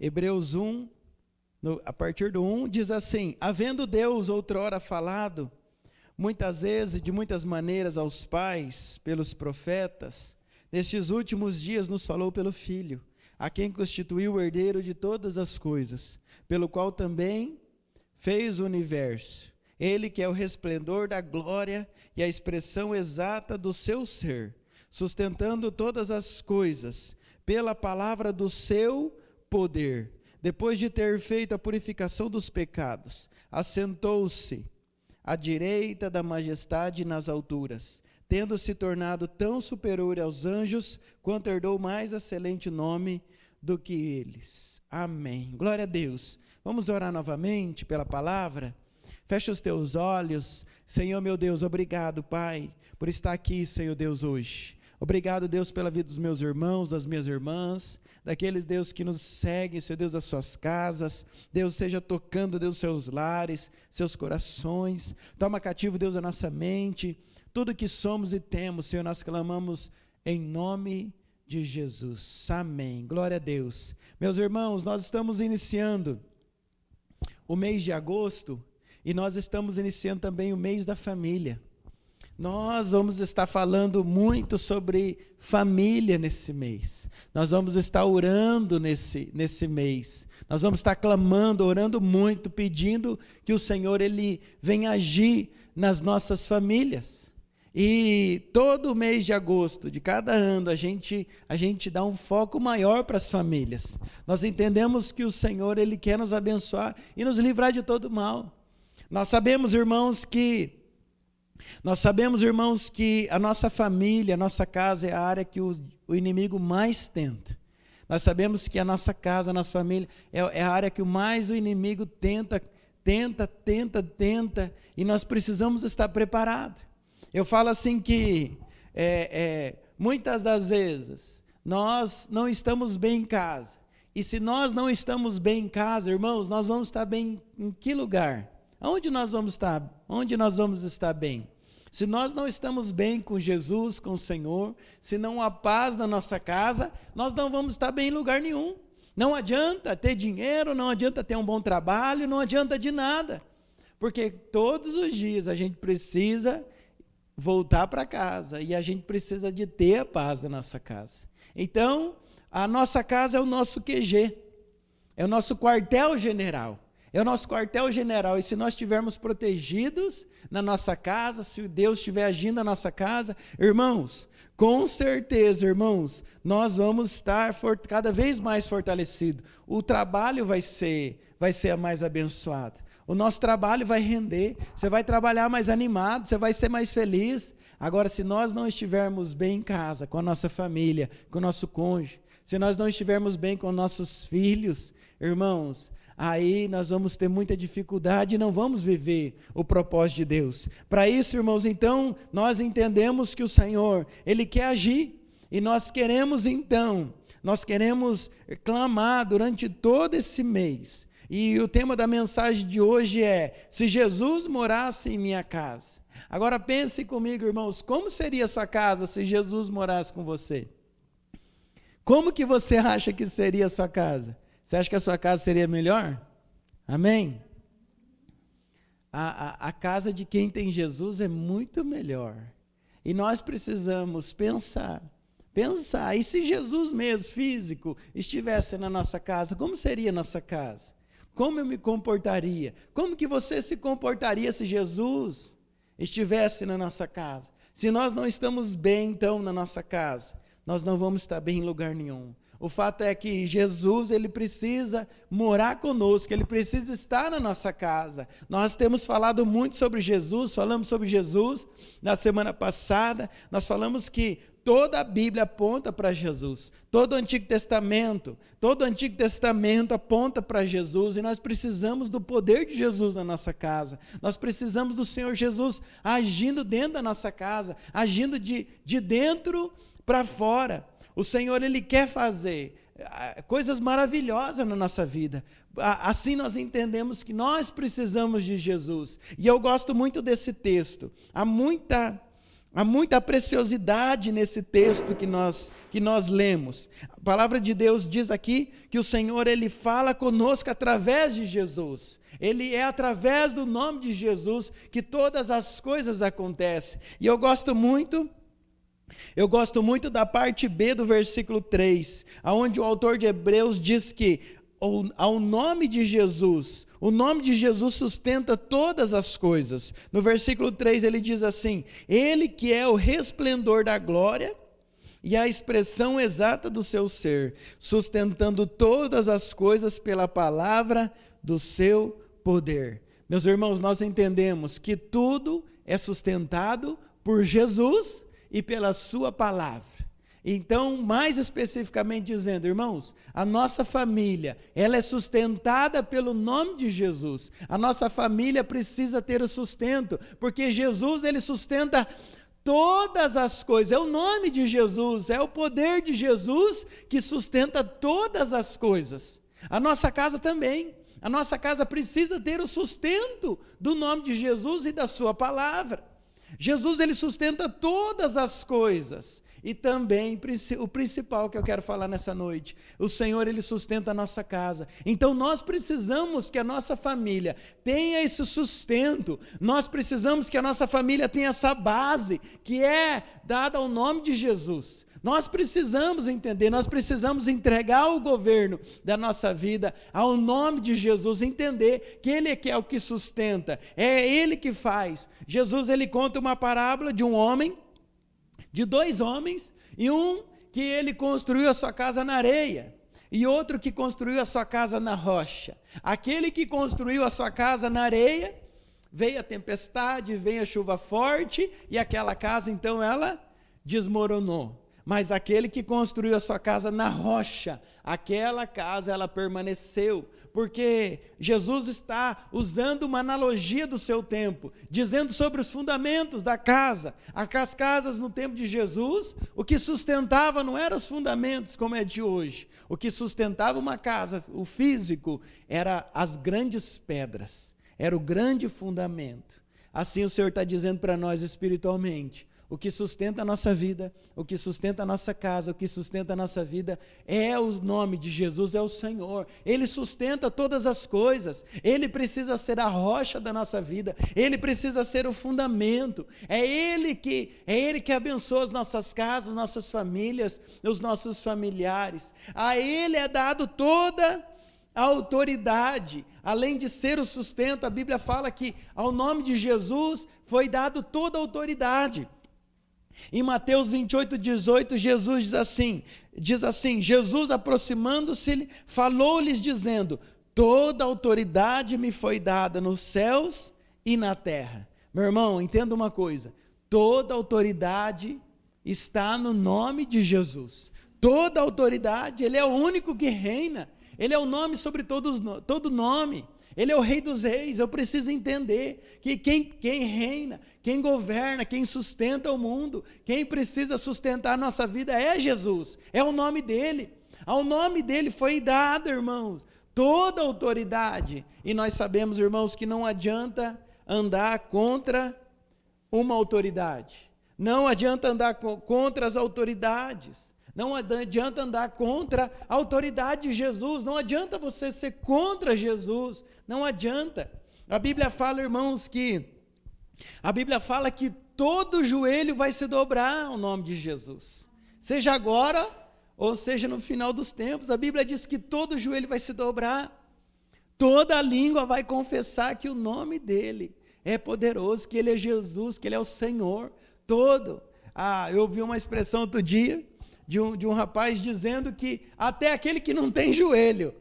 Hebreus 1, a partir do 1, diz assim: havendo Deus outrora falado, muitas vezes e de muitas maneiras aos pais, pelos profetas, nestes últimos dias nos falou pelo Filho, a quem constituiu o herdeiro de todas as coisas, pelo qual também fez o universo. Ele que é o resplendor da glória e a expressão exata do seu ser, sustentando todas as coisas pela palavra do seu poder. Depois de ter feito a purificação dos pecados, assentou-se à direita da majestade nas alturas, tendo se tornado tão superior aos anjos, quanto herdou mais excelente nome do que eles. Amém. Glória a Deus. Vamos orar novamente pela palavra? Fecha os teus olhos. Senhor meu Deus, obrigado, Pai, por estar aqui, Senhor Deus, hoje. Obrigado, Deus, pela vida dos meus irmãos, das minhas irmãs, daqueles, Deus, que nos seguem, Senhor Deus, das suas casas. Deus, seja tocando, Deus, seus lares, seus corações. Toma cativo, Deus, a nossa mente. Tudo que somos e temos, Senhor, nós clamamos em nome de Jesus. Amém. Glória a Deus. Meus irmãos, nós estamos iniciando o mês de agosto e nós estamos iniciando também o mês da família. Nós vamos estar falando muito sobre família nesse mês. Nós vamos estar orando nesse mês. Nós vamos estar clamando, orando muito, pedindo que o Senhor, Ele venha agir nas nossas famílias. E todo mês de agosto, de cada ano, a gente dá um foco maior para as famílias. Nós entendemos que o Senhor, Ele quer nos abençoar e nos livrar de todo mal. Nós sabemos, irmãos, que a nossa família, a nossa casa é a área que o inimigo mais tenta. Nós sabemos que a nossa casa, a nossa família é a área que mais o inimigo tenta, e nós precisamos estar preparados. Eu falo assim que muitas das vezes nós não estamos bem em casa. E se nós não estamos bem em casa, irmãos, nós vamos estar bem em que lugar? Onde nós vamos estar? Onde nós vamos estar bem? Se nós não estamos bem com Jesus, com o Senhor, se não há paz na nossa casa, nós não vamos estar bem em lugar nenhum. Não adianta ter dinheiro, não adianta ter um bom trabalho, não adianta de nada. Porque todos os dias a gente precisa voltar para casa e a gente precisa de ter a paz na nossa casa. Então, a nossa casa é o nosso QG, é o nosso quartel-general. É o nosso quartel-general, e se nós estivermos protegidos na nossa casa, se Deus estiver agindo na nossa casa, irmãos, com certeza, irmãos, nós vamos estar cada vez mais fortalecidos. O trabalho vai ser mais abençoado. O nosso trabalho vai render, você vai trabalhar mais animado, você vai ser mais feliz. Agora, se nós não estivermos bem em casa, com a nossa família, com o nosso cônjuge, se nós não estivermos bem com nossos filhos, irmãos, aí nós vamos ter muita dificuldade e não vamos viver o propósito de Deus. Para isso, irmãos, então, nós entendemos que o Senhor, Ele quer agir, e nós queremos clamar durante todo esse mês. E o tema da mensagem de hoje é: se Jesus morasse em minha casa. Agora pense comigo, irmãos, como seria a sua casa se Jesus morasse com você? Como que você acha que seria a sua casa? Você acha que a sua casa seria melhor? Amém? A casa de quem tem Jesus é muito melhor. E nós precisamos pensar, e se Jesus mesmo, físico, estivesse na nossa casa, como seria a nossa casa? Como eu me comportaria? Como que você se comportaria se Jesus estivesse na nossa casa? Se nós não estamos bem, então, na nossa casa, nós não vamos estar bem em lugar nenhum. O fato é que Jesus, Ele precisa morar conosco, Ele precisa estar na nossa casa. Nós temos falado muito sobre Jesus, falamos sobre Jesus na semana passada. Nós falamos que toda a Bíblia aponta para Jesus, todo o Antigo Testamento aponta para Jesus, e nós precisamos do poder de Jesus na nossa casa. Nós precisamos do Senhor Jesus agindo dentro da nossa casa, agindo de dentro para fora. O Senhor, Ele quer fazer coisas maravilhosas na nossa vida. Assim nós entendemos que nós precisamos de Jesus. E eu gosto muito desse texto. Há muita Há muita preciosidade nesse texto que nós lemos. A palavra de Deus diz aqui que o Senhor, Ele fala conosco através de Jesus. Ele é através do nome de Jesus que todas as coisas acontecem. E eu gosto muito da parte B do versículo 3, onde o autor de Hebreus diz que ao nome de Jesus, o nome de Jesus sustenta todas as coisas. No versículo 3 ele diz assim: Ele que é o resplendor da glória e a expressão exata do seu ser, sustentando todas as coisas pela palavra do seu poder. Meus irmãos, nós entendemos que tudo é sustentado por Jesus e pela sua palavra. Então, mais especificamente dizendo, irmãos, a nossa família, ela é sustentada pelo nome de Jesus. A nossa família precisa ter o sustento, porque Jesus, ele sustenta todas as coisas. É o nome de Jesus, é o poder de Jesus que sustenta todas as coisas. A nossa casa também. A nossa casa precisa ter o sustento do nome de Jesus e da sua palavra. Jesus, ele sustenta todas as coisas. E também, o principal que eu quero falar nessa noite, o Senhor, ele sustenta a nossa casa. Então nós precisamos que a nossa família tenha esse sustento, nós precisamos que a nossa família tenha essa base, que é dada ao nome de Jesus. Nós precisamos entender, nós precisamos entregar o governo da nossa vida ao nome de Jesus, entender que Ele é o que sustenta, é Ele que faz. Jesus, ele conta uma parábola de um homem, de dois homens, e um que ele construiu a sua casa na areia, e outro que construiu a sua casa na rocha. Aquele que construiu a sua casa na areia, veio a tempestade, veio a chuva forte, e aquela casa então ela desmoronou. Mas aquele que construiu a sua casa na rocha, aquela casa ela permaneceu, porque Jesus está usando uma analogia do seu tempo, dizendo sobre os fundamentos da casa. As casas no tempo de Jesus, o que sustentava não eram os fundamentos como é de hoje. O que sustentava uma casa, o físico, era as grandes pedras, era o grande fundamento. Assim o Senhor está dizendo para nós espiritualmente, o que sustenta a nossa vida, o que sustenta a nossa casa, o que sustenta a nossa vida é o nome de Jesus, é o Senhor. Ele sustenta todas as coisas. Ele precisa ser a rocha da nossa vida. Ele precisa ser o fundamento. É Ele que abençoa as nossas casas, nossas famílias, os nossos familiares. A Ele é dado toda a autoridade. Além de ser o sustento, a Bíblia fala que ao nome de Jesus foi dado toda a autoridade. Em Mateus 28:18, Jesus diz assim, Jesus aproximando-se, falou-lhes dizendo, toda autoridade me foi dada nos céus e na terra. Meu irmão, entenda uma coisa, toda autoridade está no nome de Jesus. Toda autoridade, Ele é o único que reina, Ele é o nome sobre todo nome. Ele é o Rei dos Reis. Eu preciso entender que quem reina, quem governa, quem sustenta o mundo, quem precisa sustentar a nossa vida é Jesus, é o nome dEle. Ao nome dEle foi dado, irmãos, toda a autoridade. E nós sabemos, irmãos, que não adianta andar contra uma autoridade, não adianta andar contra as autoridades. Não adianta andar contra a autoridade de Jesus, não adianta você ser contra Jesus, não adianta. A Bíblia fala, irmãos, que todo joelho vai se dobrar ao nome de Jesus, seja agora ou seja no final dos tempos. A Bíblia diz que todo joelho vai se dobrar, toda língua vai confessar que o nome dele é poderoso, que ele é Jesus, que ele é o Senhor todo. Eu ouvi uma expressão outro dia, de um rapaz dizendo que até aquele que não tem joelho,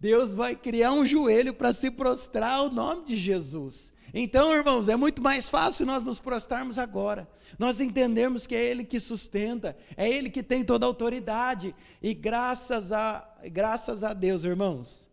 Deus vai criar um joelho para se prostrar ao nome de Jesus. Então, irmãos, é muito mais fácil nós nos prostrarmos agora, nós entendermos que é Ele que sustenta, é Ele que tem toda a autoridade, e graças a Deus, irmãos,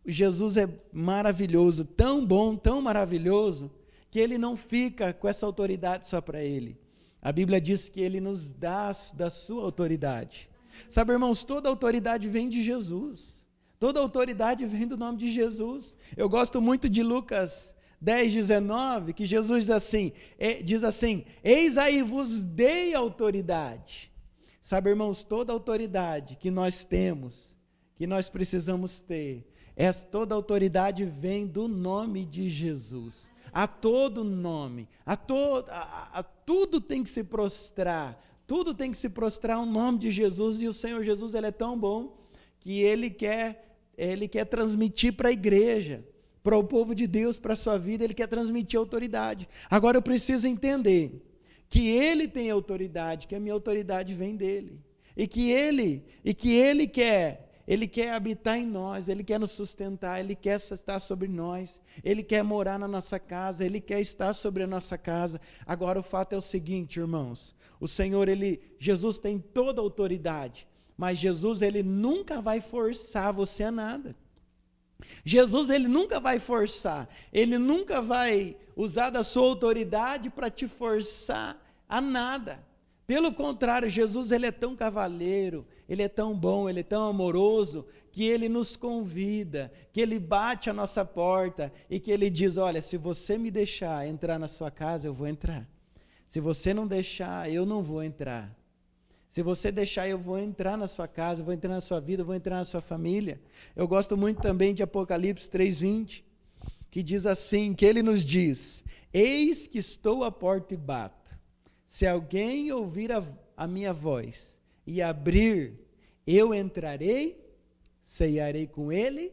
Jesus é maravilhoso, tão bom, tão maravilhoso, que Ele não fica com essa autoridade só para Ele. A Bíblia diz que Ele nos dá da sua autoridade. Sabe, irmãos, toda autoridade vem de Jesus. Toda autoridade vem do nome de Jesus. Eu gosto muito de Lucas 10:19, que Jesus diz assim, eis aí vos dei autoridade. Sabe, irmãos, toda autoridade que nós temos, que nós precisamos ter, toda autoridade vem do nome de Jesus. A todo nome, tudo tem que se prostrar, tudo tem que se prostrar ao nome de Jesus, e o Senhor Jesus, Ele é tão bom, que Ele quer transmitir para a igreja, para o povo de Deus, para a sua vida, Ele quer transmitir autoridade. Agora eu preciso entender que Ele tem autoridade, que a minha autoridade vem dEle, e que Ele quer habitar em nós, Ele quer nos sustentar, Ele quer estar sobre nós, Ele quer morar na nossa casa, Ele quer estar sobre a nossa casa. Agora o fato é o seguinte, irmãos, o Senhor, Jesus tem toda a autoridade, mas Jesus, Ele nunca vai forçar você a nada. Jesus, Ele nunca vai forçar, Ele nunca vai usar da sua autoridade para te forçar a nada. Pelo contrário, Jesus, Ele é tão cavalheiro, Ele é tão bom, Ele é tão amoroso, que Ele nos convida, que Ele bate a nossa porta e que Ele diz, olha, se você me deixar entrar na sua casa, eu vou entrar. Se você não deixar, eu não vou entrar. Se você deixar, eu vou entrar na sua casa, eu vou entrar na sua vida, eu vou entrar na sua família. Eu gosto muito também de Apocalipse 3:20, que diz assim, que Ele nos diz, eis que estou à porta e bato. Se alguém ouvir a minha voz e abrir, eu entrarei, ceiarei com ele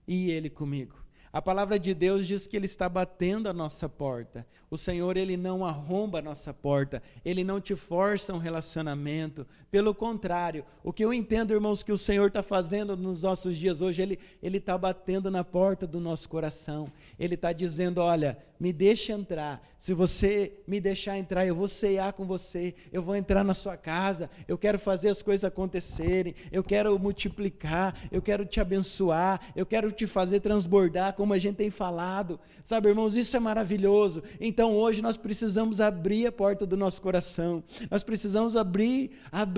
e ele comigo. A palavra de Deus diz que Ele está batendo a nossa porta. O Senhor, Ele não arromba a nossa porta, Ele não te força um relacionamento. Pelo contrário, o que eu entendo, irmãos, que o Senhor está fazendo nos nossos dias hoje, Ele está batendo na porta do nosso coração. Ele está dizendo, olha, me deixa entrar. Se você me deixar entrar, eu vou ceiar com você, eu vou entrar na sua casa, eu quero fazer as coisas acontecerem, eu quero multiplicar, eu quero te abençoar, eu quero te fazer transbordar, como a gente tem falado. Sabe, irmãos, isso é maravilhoso. Então hoje nós precisamos abrir a porta do nosso coração, nós precisamos abrir,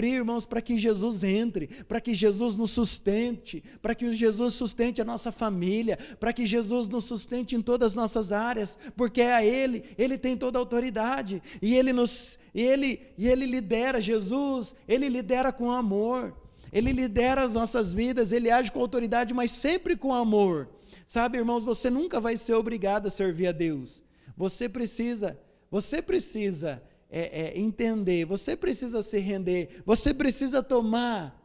irmãos, para que Jesus entre, para que Jesus nos sustente, para que Jesus sustente a nossa família, para que Jesus nos sustente em todas as nossas áreas, porque é a Ele tem toda a autoridade, e Ele lidera. Jesus, Ele lidera com amor, Ele lidera as nossas vidas, Ele age com autoridade, mas sempre com amor. Sabe, irmãos, você nunca vai ser obrigado a servir a Deus. Você precisa entender, você precisa se render, você precisa tomar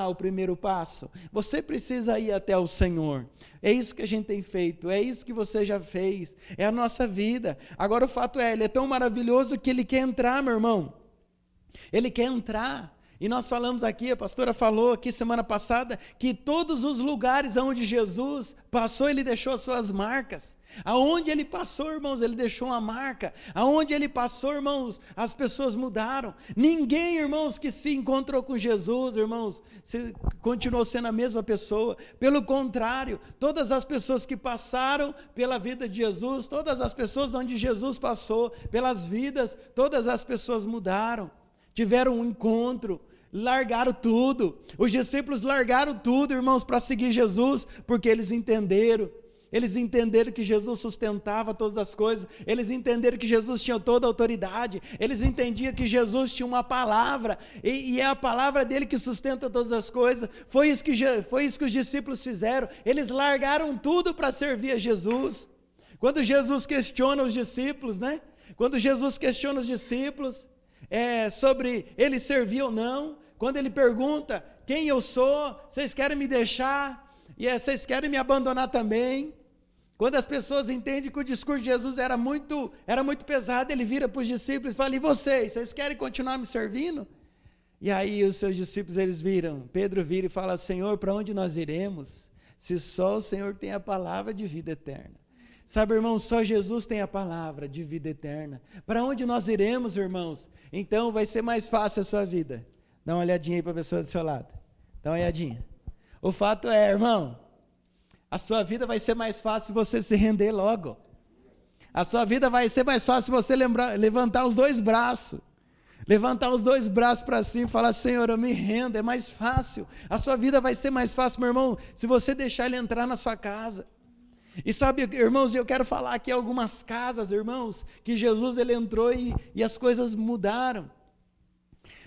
o primeiro passo, você precisa ir até o Senhor. É isso que a gente tem feito, é isso que você já fez, é a nossa vida. Agora o fato é, Ele é tão maravilhoso que Ele quer entrar, meu irmão, Ele quer entrar. E nós falamos aqui, a pastora falou aqui semana passada, que todos os lugares onde Jesus passou, Ele deixou as suas marcas. Aonde Ele passou, irmãos, Ele deixou uma marca. Aonde Ele passou, irmãos, as pessoas mudaram. Ninguém, irmãos, que se encontrou com Jesus, irmãos, continuou sendo a mesma pessoa. Pelo contrário, todas as pessoas que passaram pela vida de Jesus, todas as pessoas onde Jesus passou, pelas vidas, todas as pessoas mudaram, tiveram um encontro, largaram tudo. Os discípulos largaram tudo, irmãos, para seguir Jesus, porque eles entenderam que Jesus sustentava todas as coisas, eles entenderam que Jesus tinha toda a autoridade, eles entendiam que Jesus tinha uma palavra, e é a palavra dele que sustenta todas as coisas. Foi isso que os discípulos fizeram, eles largaram tudo para servir a Jesus. Quando Jesus questiona os discípulos, né? Quando Jesus questiona os discípulos, sobre ele servir ou não, quando ele pergunta, quem eu sou, vocês querem me deixar, e vocês querem me abandonar também? Quando as pessoas entendem que o discurso de Jesus era muito pesado, ele vira para os discípulos e fala, e vocês querem continuar me servindo? E aí os seus discípulos, Pedro vira e fala, Senhor, para onde nós iremos, se só o Senhor tem a palavra de vida eterna? Sabe, irmãos, só Jesus tem a palavra de vida eterna. Para onde nós iremos, irmãos? Então vai ser mais fácil a sua vida. Dá uma olhadinha aí para a pessoa do seu lado. Dá uma olhadinha. O fato é, irmão, a sua vida vai ser mais fácil se você se render logo. A sua vida vai ser mais fácil se você levantar os dois braços. Levantar os dois braços para cima e falar, Senhor, eu me rendo, é mais fácil. A sua vida vai ser mais fácil, meu irmão, se você deixar Ele entrar na sua casa. E sabe, irmãos, eu quero falar aqui algumas casas, irmãos, que Jesus ele entrou e as coisas mudaram.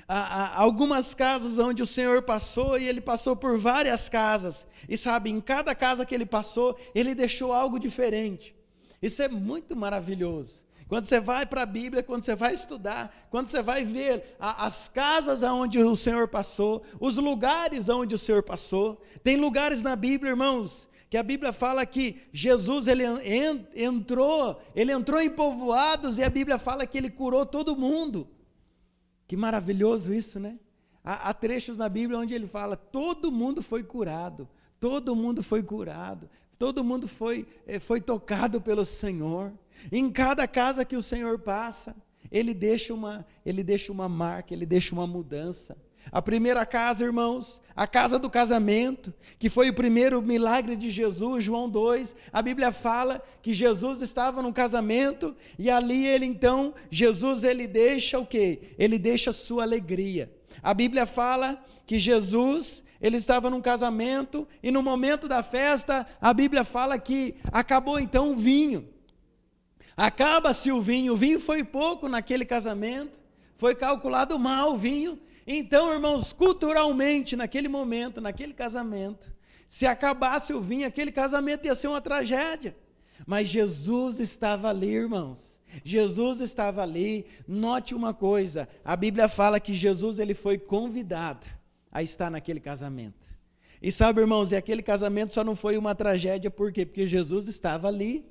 Algumas casas onde o Senhor passou, e ele passou por várias casas, e sabe, em cada casa que ele passou, ele deixou algo diferente. Isso é muito maravilhoso. Quando você vai para a Bíblia, quando você vai estudar, quando você vai ver as casas onde o Senhor passou, os lugares onde o Senhor passou, tem lugares na Bíblia, irmãos, que a Bíblia fala que Jesus ele entrou em povoados, e a Bíblia fala que ele curou todo mundo. Que maravilhoso isso, né? Há trechos na Bíblia onde ele fala, todo mundo foi curado, todo mundo foi curado, todo mundo foi tocado pelo Senhor. Em cada casa que o Senhor passa, ele deixa uma marca, ele deixa uma mudança. A primeira casa, irmãos, a casa do casamento, que foi o primeiro milagre de Jesus, João 2, a Bíblia fala que Jesus estava num casamento, e ali Jesus ele deixa o quê? Ele deixa a sua alegria. A Bíblia fala que Jesus, ele estava num casamento, e no momento da festa, a Bíblia fala que acabou então o vinho. Acaba-se o vinho foi pouco naquele casamento, foi calculado mal o vinho. Então, irmãos, culturalmente, naquele momento, naquele casamento, se acabasse o vinho, aquele casamento ia ser uma tragédia. Mas Jesus estava ali, irmãos. Jesus estava ali. Note uma coisa, a Bíblia fala que Jesus ele foi convidado a estar naquele casamento. E sabe, irmãos, e aquele casamento só não foi uma tragédia, por quê? Porque Jesus estava ali.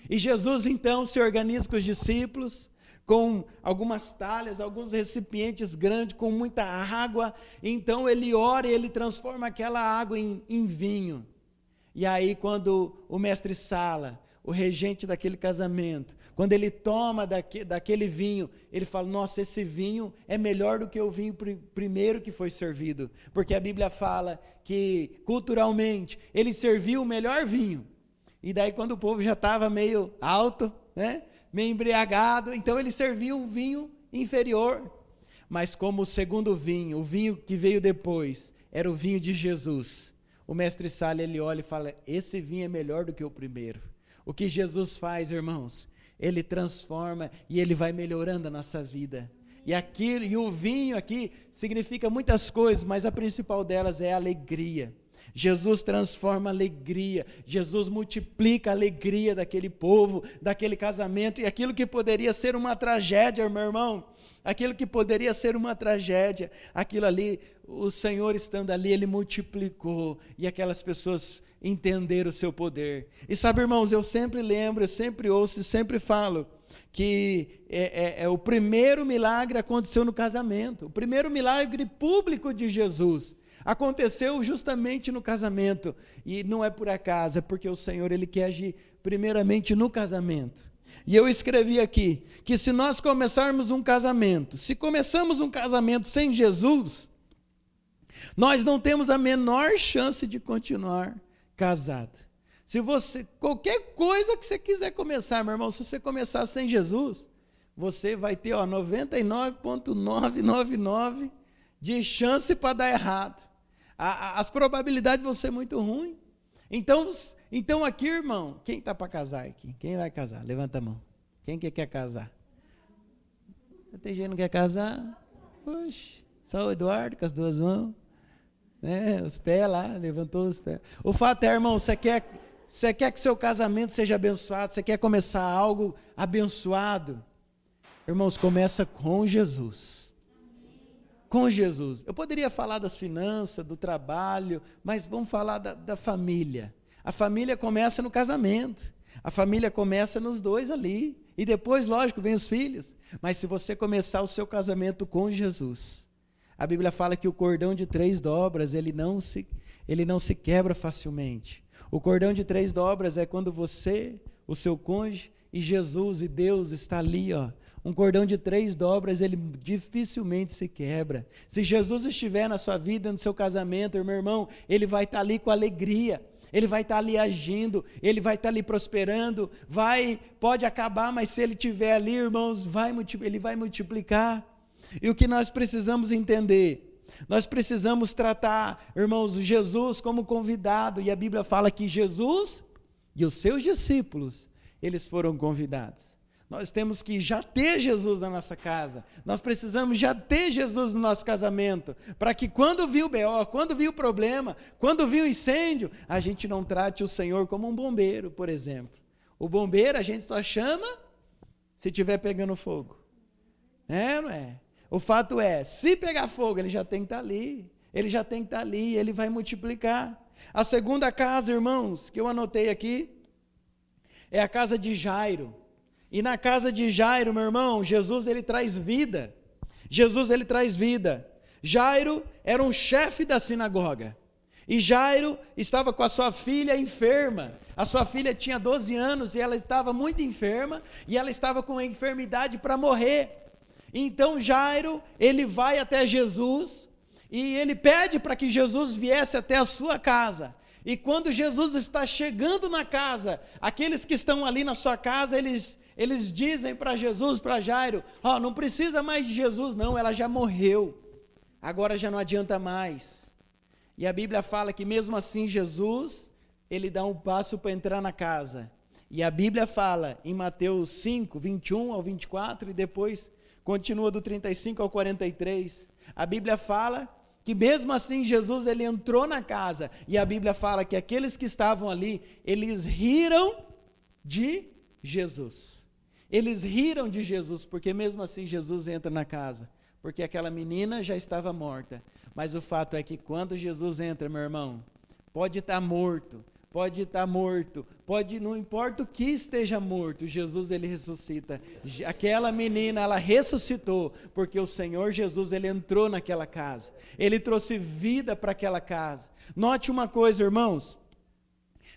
E Jesus então se organiza com os discípulos, com algumas talhas, alguns recipientes grandes, com muita água. Então ele ora e ele transforma aquela água em vinho. E aí quando o mestre Sala, o regente daquele casamento, quando ele toma daquele vinho, ele fala, nossa, esse vinho é melhor do que o vinho primeiro que foi servido. Porque a Bíblia fala que culturalmente ele serviu o melhor vinho. E daí quando o povo já estava meio alto, né? Meio embriagado, então ele serviu um vinho inferior. Mas como o segundo vinho, o vinho que veio depois, era o vinho de Jesus, o mestre Sala, ele olha e fala, esse vinho é melhor do que o primeiro. O que Jesus faz, irmãos? Ele transforma e ele vai melhorando a nossa vida. E o vinho aqui significa muitas coisas, mas a principal delas é a alegria. Jesus transforma a alegria, Jesus multiplica a alegria daquele povo, daquele casamento, e aquilo que poderia ser uma tragédia, meu irmão, aquilo que poderia ser uma tragédia, aquilo ali, o Senhor estando ali, Ele multiplicou, e aquelas pessoas entenderam o seu poder. E sabe, irmãos, eu sempre lembro, eu sempre ouço, sempre falo, que o primeiro milagre aconteceu no casamento, o primeiro milagre público de Jesus, aconteceu justamente no casamento, e não é por acaso, é porque o Senhor ele quer agir primeiramente no casamento. E eu escrevi aqui, que se nós começarmos um casamento, se começamos um casamento sem Jesus, nós não temos a menor chance de continuar casado. Se qualquer coisa que você quiser começar, meu irmão, se você começar sem Jesus, você vai ter 99,999 de chance para dar errado. As probabilidades vão ser muito ruins. Então aqui, irmão, quem está para casar aqui? Quem vai casar? Levanta a mão. Quem que quer casar? Tem gente que não quer casar? Poxa, só o Eduardo com as duas mãos. Né? Os pés lá, levantou os pés. O fato é, irmão, você quer que seu casamento seja abençoado, você quer começar algo abençoado? Irmãos, começa com Jesus. Com Jesus. Eu poderia falar das finanças, do trabalho, mas vamos falar da família. A família começa no casamento. A família começa nos dois ali. E depois, lógico, vem os filhos. Mas se você começar o seu casamento com Jesus, a Bíblia fala que o cordão de 3 dobras, ele não se quebra facilmente. O cordão de 3 dobras é quando você, o seu cônjuge e Jesus e Deus está ali, ó. Um cordão de 3 dobras, ele dificilmente se quebra. Se Jesus estiver na sua vida, no seu casamento, meu irmão, ele vai estar ali com alegria, ele vai estar ali agindo, ele vai estar ali prosperando, pode acabar, mas se ele estiver ali, irmãos, ele vai multiplicar. E o que nós precisamos entender? Nós precisamos tratar, irmãos, Jesus como convidado, e a Bíblia fala que Jesus E os seus discípulos, eles foram convidados. Nós temos que já ter Jesus na nossa casa. Nós precisamos já ter Jesus no nosso casamento, para que quando vir o BO, quando vir o problema, quando vir o incêndio, a gente não trate o Senhor como um bombeiro, por exemplo. O bombeiro a gente só chama se estiver pegando fogo. Não é? O fato é, se pegar fogo, ele já tem que estar ali. Ele já tem que estar ali, ele vai multiplicar. A segunda casa, irmãos, que eu anotei aqui, é a casa de Jairo. E na casa de Jairo, meu irmão, Jesus ele traz vida. Jesus ele traz vida. Jairo era um chefe da sinagoga. E Jairo estava com a sua filha enferma. A sua filha tinha 12 anos e ela estava muito enferma. E ela estava com uma enfermidade para morrer. Então Jairo, ele vai até Jesus e ele pede para que Jesus viesse até a sua casa. E quando Jesus está chegando na casa, aqueles que estão ali na sua casa, eles dizem para Jesus, para Jairo, não precisa mais de Jesus não, ela já morreu, agora já não adianta mais. E a Bíblia fala que mesmo assim Jesus, ele dá um passo para entrar na casa. E a Bíblia fala em Mateus 5, 21 ao 24 e depois continua do 35 ao 43. A Bíblia fala que mesmo assim Jesus ele entrou na casa e a Bíblia fala que aqueles que estavam ali, eles riram de Jesus. Eles riram de Jesus, porque mesmo assim Jesus entra na casa, porque aquela menina já estava morta. Mas o fato é que quando Jesus entra, meu irmão, pode estar morto, não importa o que esteja morto, Jesus ele ressuscita. Aquela menina, ela ressuscitou, porque o Senhor Jesus, ele entrou naquela casa, ele trouxe vida para aquela casa. Note uma coisa, irmãos,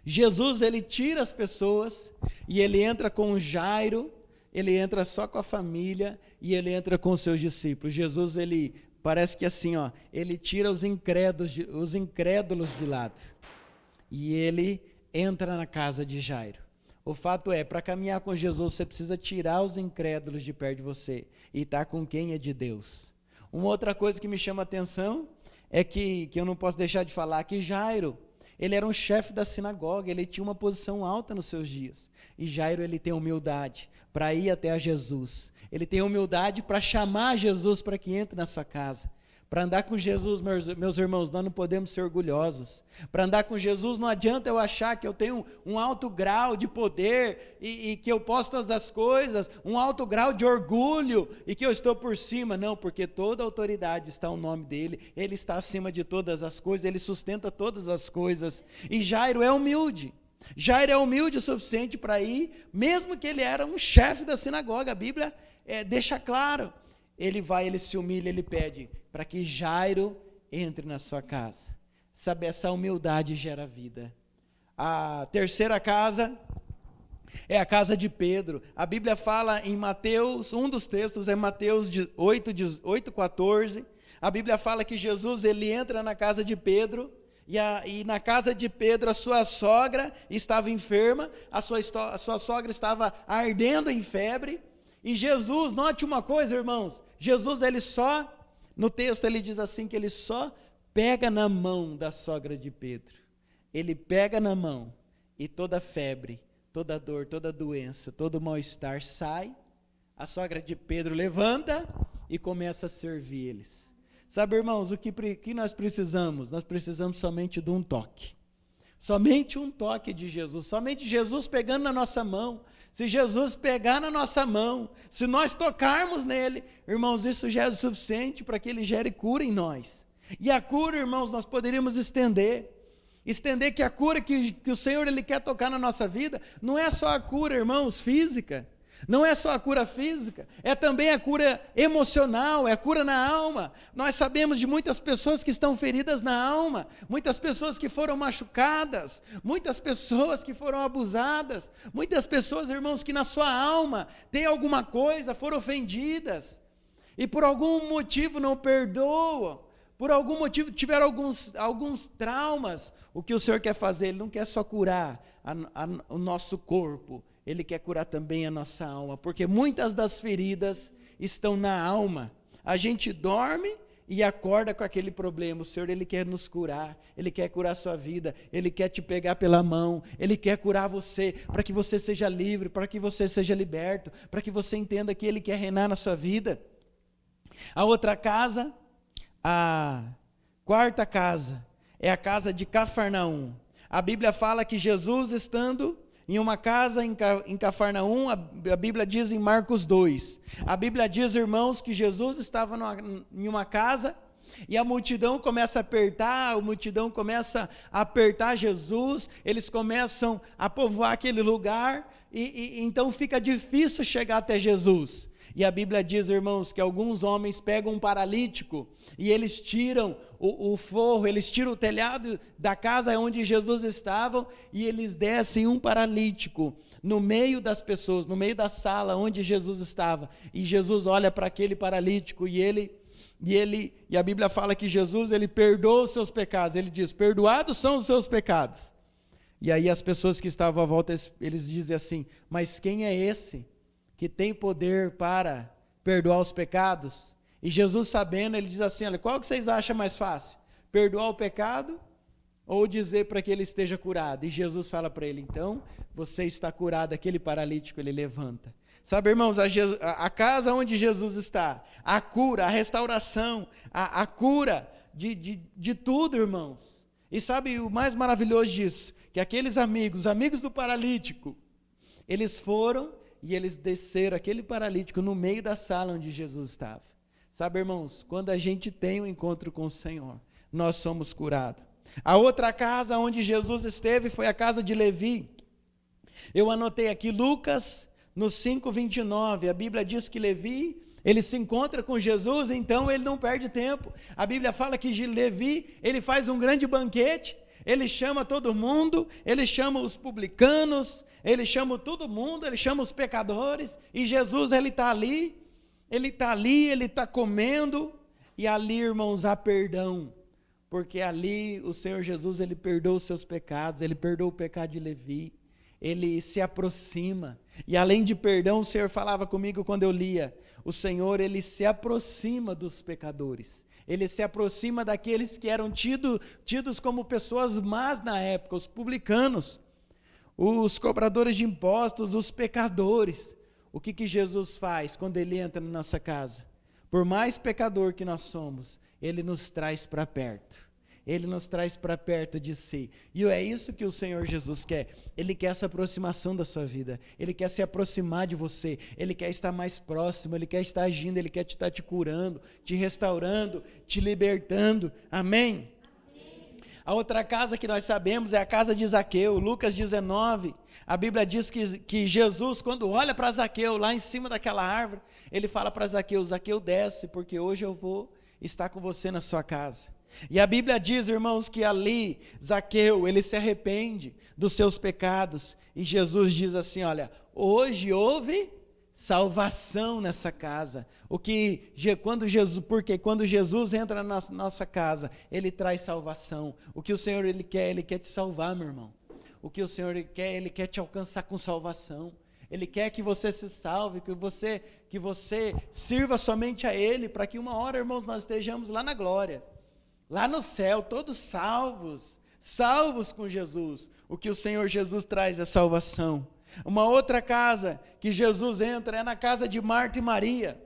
Jesus ele tira as pessoas, e ele entra com Jairo, ele entra só com a família, e ele entra com os seus discípulos. Jesus ele, parece que assim, ele tira os incrédulos de lado. E ele entra na casa de Jairo. O fato é, para caminhar com Jesus, você precisa tirar os incrédulos de perto de você e estar com quem é de Deus. Uma outra coisa que me chama a atenção é que eu não posso deixar de falar, que Jairo, ele era um chefe da sinagoga, ele tinha uma posição alta nos seus dias. E Jairo, ele tem humildade para ir até a Jesus. Ele tem humildade para chamar Jesus para que entre na sua casa. Para andar com Jesus, meus irmãos, nós não podemos ser orgulhosos. Para andar com Jesus não adianta eu achar que eu tenho um alto grau de poder e que eu posso todas as coisas, um alto grau de orgulho e que eu estou por cima. Não, porque toda autoridade está no nome dele, ele está acima de todas as coisas, ele sustenta todas as coisas. E Jairo é humilde. Jairo é humilde o suficiente para ir, mesmo que ele era um chefe da sinagoga. A Bíblia deixa claro. Ele vai, ele se humilha, ele pede para que Jairo entre na sua casa. Sabe, essa humildade gera vida. A terceira casa é a casa de Pedro. A Bíblia fala em Mateus, um dos textos é Mateus 8:14. A Bíblia fala que Jesus ele entra na casa de Pedro, e na casa de Pedro a sua sogra estava enferma, a sua sogra estava ardendo em febre. E Jesus, note uma coisa, irmãos, Jesus ele só, no texto ele diz assim, que ele só pega na mão da sogra de Pedro. Ele pega na mão e toda febre, toda dor, toda doença, todo mal-estar sai. A sogra de Pedro levanta e começa a servir eles. Sabe, irmãos, o que nós precisamos? Nós precisamos somente de um toque. Somente um toque de Jesus, somente Jesus pegando na nossa mão. Se Jesus pegar na nossa mão, se nós tocarmos nele, irmãos, isso já é o suficiente para que ele gere cura em nós. E a cura, irmãos, nós poderíamos estender que a cura que o Senhor ele quer tocar na nossa vida, não é só a cura, irmãos, física, não é só a cura física, é também a cura emocional, é a cura na alma. Nós sabemos de muitas pessoas que estão feridas na alma, muitas pessoas que foram machucadas, muitas pessoas que foram abusadas, muitas pessoas, irmãos, que na sua alma tem alguma coisa, foram ofendidas, e por algum motivo não perdoam, por algum motivo tiveram alguns traumas. O que o Senhor quer fazer? Ele não quer só curar o nosso corpo, ele quer curar também a nossa alma, porque muitas das feridas estão na alma. A gente dorme e acorda com aquele problema. O Senhor, Ele quer nos curar, Ele quer curar a sua vida, Ele quer te pegar pela mão, Ele quer curar você, para que você seja livre, para que você seja liberto, para que você entenda que Ele quer reinar na sua vida. A outra casa, a quarta casa, é a casa de Cafarnaum. A Bíblia fala que Jesus, estando em uma casa em Cafarnaum, a Bíblia diz em Marcos 2, a Bíblia diz, irmãos, que Jesus estava em uma casa, e a multidão começa a apertar Jesus, eles começam a povoar aquele lugar, e então fica difícil chegar até Jesus. E a Bíblia diz, irmãos, que alguns homens pegam um paralítico e eles tiram o forro, eles tiram o telhado da casa onde Jesus estava e eles descem um paralítico no meio das pessoas, no meio da sala onde Jesus estava. E Jesus olha para aquele paralítico e a Bíblia fala que Jesus, ele perdoa os seus pecados. Ele diz, perdoados são os seus pecados. E aí as pessoas que estavam à volta, eles dizem assim, mas quem é esse que tem poder para perdoar os pecados? E Jesus, sabendo, ele diz assim, olha, qual que vocês acham mais fácil? Perdoar o pecado ou dizer para que ele esteja curado? E Jesus fala para ele, então, você está curado. Aquele paralítico, ele levanta. Sabe, irmãos, a casa onde Jesus está, a cura, a restauração, a cura de tudo, irmãos. E sabe o mais maravilhoso disso? Que aqueles amigos, amigos do paralítico, eles foram e eles desceram aquele paralítico no meio da sala onde Jesus estava. Sabe, irmãos, quando a gente tem um encontro com o Senhor, nós somos curados. A outra casa onde Jesus esteve foi a casa de Levi. Eu anotei aqui Lucas, no 5:29, a Bíblia diz que Levi, ele se encontra com Jesus, então ele não perde tempo. A Bíblia fala que Levi, ele faz um grande banquete, ele chama todo mundo, ele chama os publicanos, ele chama todo mundo, ele chama os pecadores, e Jesus, ele está ali, ele está comendo, e ali, irmãos, há perdão, porque ali o Senhor Jesus, ele perdoa os seus pecados, ele perdoa o pecado de Levi, ele se aproxima, e além de perdão, o Senhor falava comigo quando eu lia, o Senhor, ele se aproxima dos pecadores, ele se aproxima daqueles que eram tidos como pessoas más na época, os publicanos, os cobradores de impostos, os pecadores. O que Jesus faz quando ele entra na nossa casa? Por mais pecador que nós somos, ele nos traz para perto. Ele nos traz para perto de si. E é isso que o Senhor Jesus quer. Ele quer essa aproximação da sua vida. Ele quer se aproximar de você. Ele quer estar mais próximo. Ele quer estar agindo. Ele quer estar te curando, te restaurando, te libertando. Amém? A outra casa que nós sabemos é a casa de Zaqueu, Lucas 19, a Bíblia diz que Jesus, quando olha para Zaqueu, lá em cima daquela árvore, ele fala para Zaqueu, Zaqueu desce, porque hoje eu vou estar com você na sua casa. E a Bíblia diz, irmãos, que ali, Zaqueu, ele se arrepende dos seus pecados, e Jesus diz assim, olha, hoje houve salvação nessa casa. Porque quando Jesus entra na nossa casa, ele traz salvação. O que o Senhor ele quer te salvar, meu irmão. O que o Senhor ele quer te alcançar com salvação. Ele quer que você se salve, que você sirva somente a Ele, para que uma hora, irmãos, nós estejamos lá na glória, lá no céu, todos salvos com Jesus. O que o Senhor Jesus traz é salvação. Uma outra casa que Jesus entra é na casa de Marta e Maria.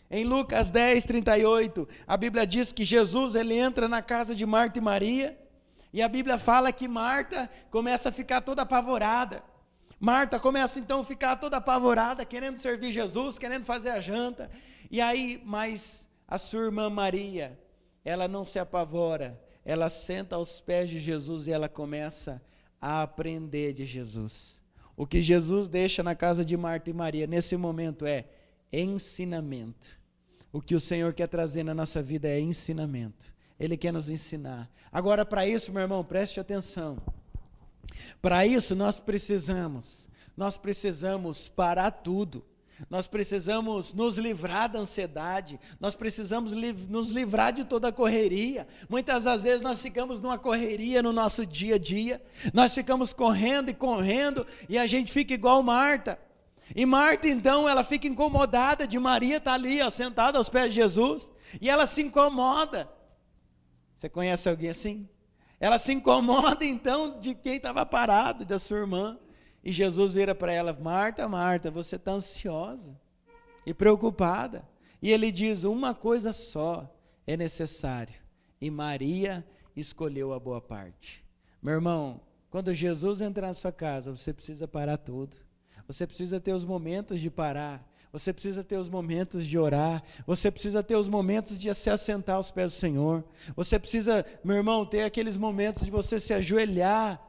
Em Lucas 10:38, a Bíblia diz que Jesus ele entra na casa de Marta e Maria, e a Bíblia fala que Marta começa a ficar toda apavorada. Marta começa então a ficar toda apavorada, querendo servir Jesus, querendo fazer a janta. E aí, mas a sua irmã Maria, ela não se apavora, ela senta aos pés de Jesus e ela começa a aprender de Jesus. O que Jesus deixa na casa de Marta e Maria nesse momento é ensinamento. O que o Senhor quer trazer na nossa vida é ensinamento. Ele quer nos ensinar. Agora, para isso, meu irmão, preste atenção. Para isso nós precisamos parar tudo. Nós precisamos nos livrar da ansiedade, nós precisamos nos livrar de toda a correria. Muitas das vezes nós ficamos numa correria no nosso dia a dia, nós ficamos correndo e a gente fica igual Marta. E Marta então, ela fica incomodada de Maria estar ali, sentada aos pés de Jesus, E ela se incomoda. Você conhece alguém assim? Ela se incomoda então de quem estava parado, da sua irmã. E Jesus vira para ela: Marta, Marta, você está ansiosa e preocupada. E ele diz: uma coisa só é necessário. E Maria escolheu a boa parte. Meu irmão, quando Jesus entrar na sua casa, você precisa parar tudo. Você precisa ter os momentos de parar. Você precisa ter os momentos de orar. Você precisa ter os momentos de se assentar aos pés do Senhor. Você precisa, meu irmão, ter aqueles momentos de você se ajoelhar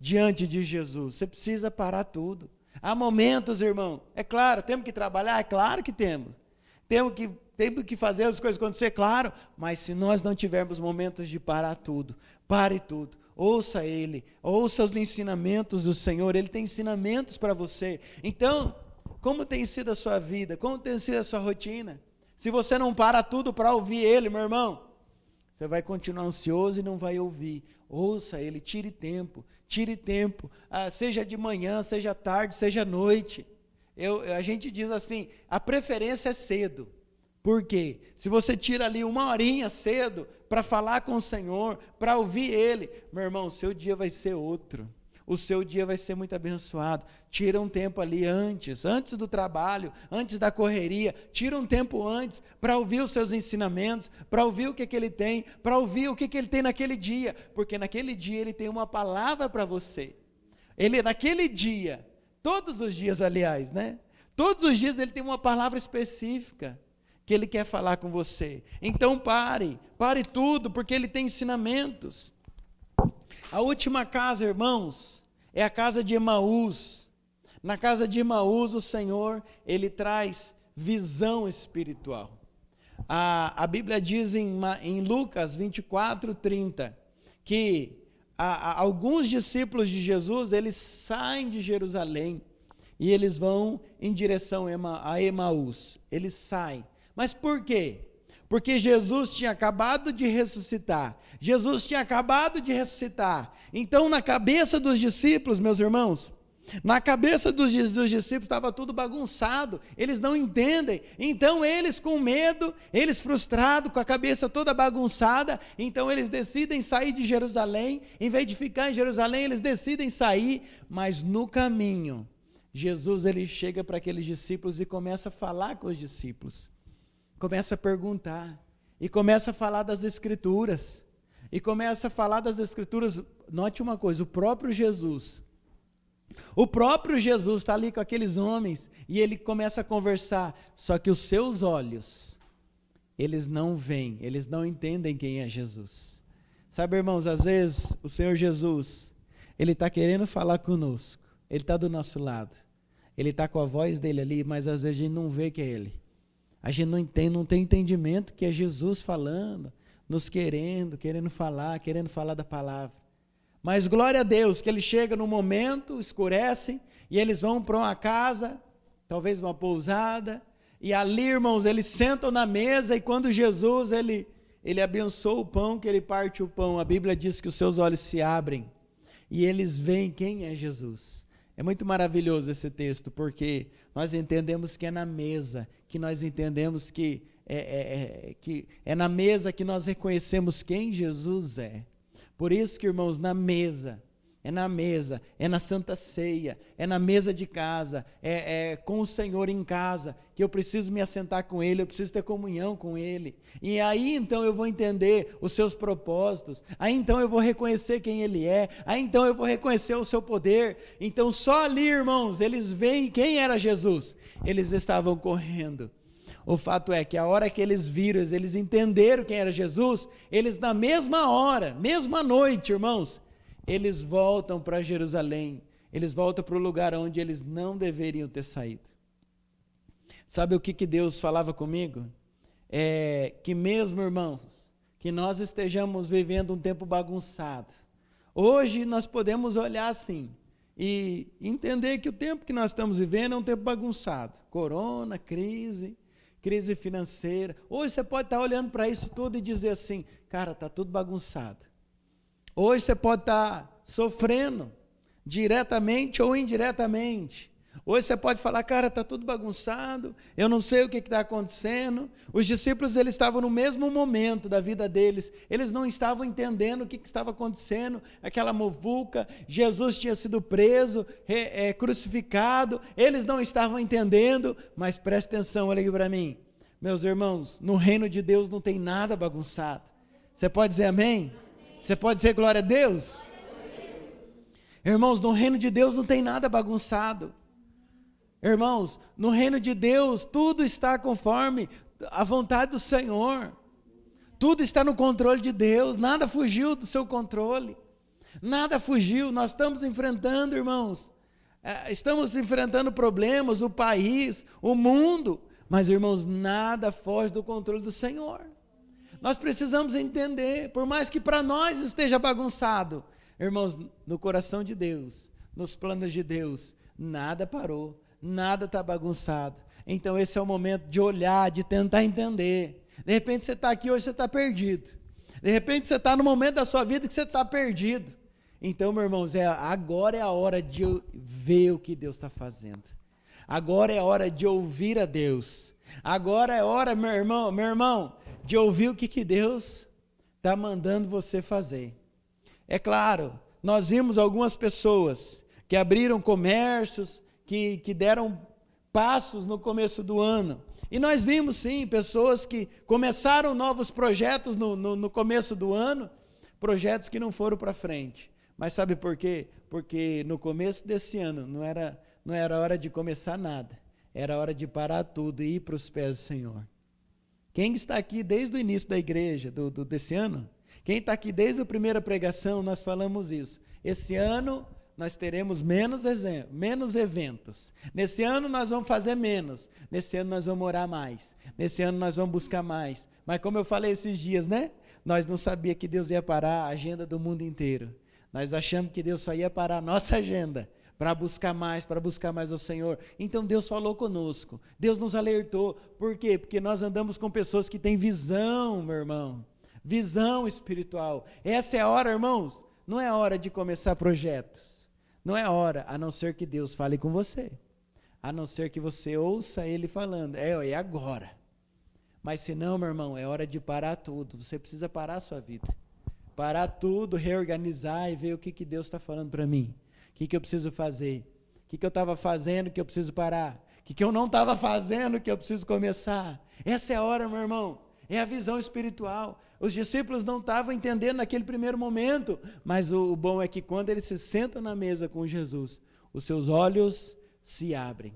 diante de Jesus. Você precisa parar tudo. Há momentos, irmão, é claro, temos que trabalhar? É claro que temos. Temos que fazer as coisas acontecer, claro, mas se nós não tivermos momentos de parar tudo, pare tudo. Ouça Ele, ouça os ensinamentos do Senhor. Ele tem ensinamentos para você. Então, como tem sido a sua vida? Como tem sido a sua rotina? Se você não para tudo para ouvir Ele, meu irmão, você vai continuar ansioso e não vai ouvir. Ouça Ele, tire tempo, seja de manhã, seja tarde, seja noite. A gente diz assim, a preferência é cedo. Por quê? Se você tira ali uma horinha cedo para falar com o Senhor, para ouvir Ele, meu irmão, o seu dia vai ser outro. O seu dia vai ser muito abençoado. Tira um tempo ali antes do trabalho, antes da correria, tira um tempo antes para ouvir os seus ensinamentos, para ouvir o que ele tem, para ouvir o que ele tem naquele dia, porque naquele dia ele tem uma palavra para você. Ele naquele dia, todos os dias aliás, né? Todos os dias ele tem uma palavra específica que ele quer falar com você. Então pare tudo, porque ele tem ensinamentos. A última casa, irmãos, é a casa de Emaús. Na casa de Emaús, o Senhor, Ele traz visão espiritual. A Bíblia diz em Lucas 24:30, que alguns discípulos de Jesus, eles saem de Jerusalém, e eles vão em direção a Emaús. Eles saem. Mas por quê? Porque Jesus tinha acabado de ressuscitar. Então, na cabeça dos discípulos, meus irmãos, na cabeça dos discípulos estava tudo bagunçado. Eles não entendem. Então, eles com medo, eles frustrados, com a cabeça toda bagunçada, então eles decidem sair de Jerusalém. Em vez de ficar em Jerusalém, eles decidem sair. Mas no caminho, Jesus ele chega para aqueles discípulos e começa a falar com os discípulos. Começa a perguntar, e começa a falar das Escrituras, note uma coisa, o próprio Jesus está ali com aqueles homens, e ele começa a conversar, só que os seus olhos, eles não veem, eles não entendem quem é Jesus. Sabe, irmãos, às vezes o Senhor Jesus, Ele está querendo falar conosco, Ele está do nosso lado, Ele está com a voz dele ali, mas às vezes a gente não vê que é Ele. A gente não tem entendimento que é Jesus falando, nos querendo falar da palavra. Mas glória a Deus, que ele chega no momento, escurecem, e eles vão para uma casa, talvez uma pousada, e ali, irmãos, eles sentam na mesa, e quando Jesus, ele abençoa o pão, que ele parte o pão, a Bíblia diz que os seus olhos se abrem, e eles veem quem é Jesus. É muito maravilhoso esse texto, porque nós entendemos que é na mesa, que nós entendemos que é na mesa que nós reconhecemos quem Jesus é. Por isso que, irmãos, é na Santa Ceia, é na mesa de casa, é com o Senhor em casa, que eu preciso me assentar com Ele, eu preciso ter comunhão com Ele, e aí então eu vou entender os seus propósitos, aí então eu vou reconhecer quem Ele é, aí então eu vou reconhecer o seu poder. Então só ali, irmãos, eles veem quem era Jesus, eles estavam correndo. O fato é que a hora que eles viram, eles entenderam quem era Jesus, eles na mesma hora, mesma noite, irmãos, eles voltam para Jerusalém, eles voltam para o lugar onde eles não deveriam ter saído. Sabe o que Deus falava comigo? Que mesmo, irmãos, que nós estejamos vivendo um tempo bagunçado, hoje nós podemos olhar assim, e entender que o tempo que nós estamos vivendo é um tempo bagunçado, corona, crise financeira. Hoje você pode estar olhando para isso tudo e dizer assim, cara, está tudo bagunçado. Hoje você pode estar sofrendo, diretamente ou indiretamente. Hoje você pode falar, cara, está tudo bagunçado, eu não sei o que está acontecendo. Os discípulos, eles estavam no mesmo momento da vida deles, eles não estavam entendendo o que estava acontecendo, aquela muvuca, Jesus tinha sido preso, crucificado, eles não estavam entendendo, mas presta atenção, olha aqui para mim, meus irmãos, no reino de Deus não tem nada bagunçado. Você pode dizer amém? Você pode dizer glória a Deus? Irmãos, no reino de Deus não tem nada bagunçado. Irmãos, no reino de Deus, tudo está conforme a vontade do Senhor. Tudo está no controle de Deus, nada fugiu do seu controle. Nada fugiu, nós estamos enfrentando, irmãos, estamos enfrentando problemas, o país, o mundo, mas, irmãos, nada foge do controle do Senhor. Nós precisamos entender, por mais que para nós esteja bagunçado, irmãos, no coração de Deus, nos planos de Deus, nada parou. Nada está bagunçado. Então esse é o momento de olhar, de tentar entender. De repente você está aqui hoje, você está perdido. De repente você está no momento da sua vida que você está perdido. Então, meus irmãos, agora é a hora de ver o que Deus está fazendo. Agora é a hora de ouvir a Deus. Agora é hora, meu irmão, de ouvir o que Deus está mandando você fazer. É claro, nós vimos algumas pessoas que abriram comércios, que deram passos no começo do ano, e nós vimos sim, pessoas que começaram novos projetos no começo do ano, projetos que não foram para frente, mas sabe por quê? Porque no começo desse ano, não era hora de começar nada, era hora de parar tudo e ir para os pés do Senhor. Quem está aqui desde o início da igreja, desse ano, quem está aqui desde a primeira pregação, nós falamos isso, esse ano nós teremos menos eventos. Nesse ano nós vamos fazer menos. Nesse ano nós vamos orar mais. Nesse ano nós vamos buscar mais. Mas como eu falei esses dias, né? Nós não sabíamos que Deus ia parar a agenda do mundo inteiro. Nós achamos que Deus só ia parar a nossa agenda para buscar mais ao Senhor. Então Deus falou conosco. Deus nos alertou. Por quê? Porque nós andamos com pessoas que têm visão, meu irmão. Visão espiritual. Essa é a hora, irmãos. Não é hora de começar projetos. Não é hora, a não ser que Deus fale com você, a não ser que você ouça Ele falando, é agora. Mas se não, meu irmão, é hora de parar tudo, você precisa parar a sua vida, parar tudo, reorganizar e ver o que Deus está falando para mim, o que eu preciso fazer, o que eu estava fazendo que eu preciso parar, o que eu não estava fazendo que eu preciso começar. Essa é a hora, meu irmão, é a visão espiritual. Os discípulos não estavam entendendo naquele primeiro momento, mas o bom é que quando eles se sentam na mesa com Jesus, os seus olhos se abrem.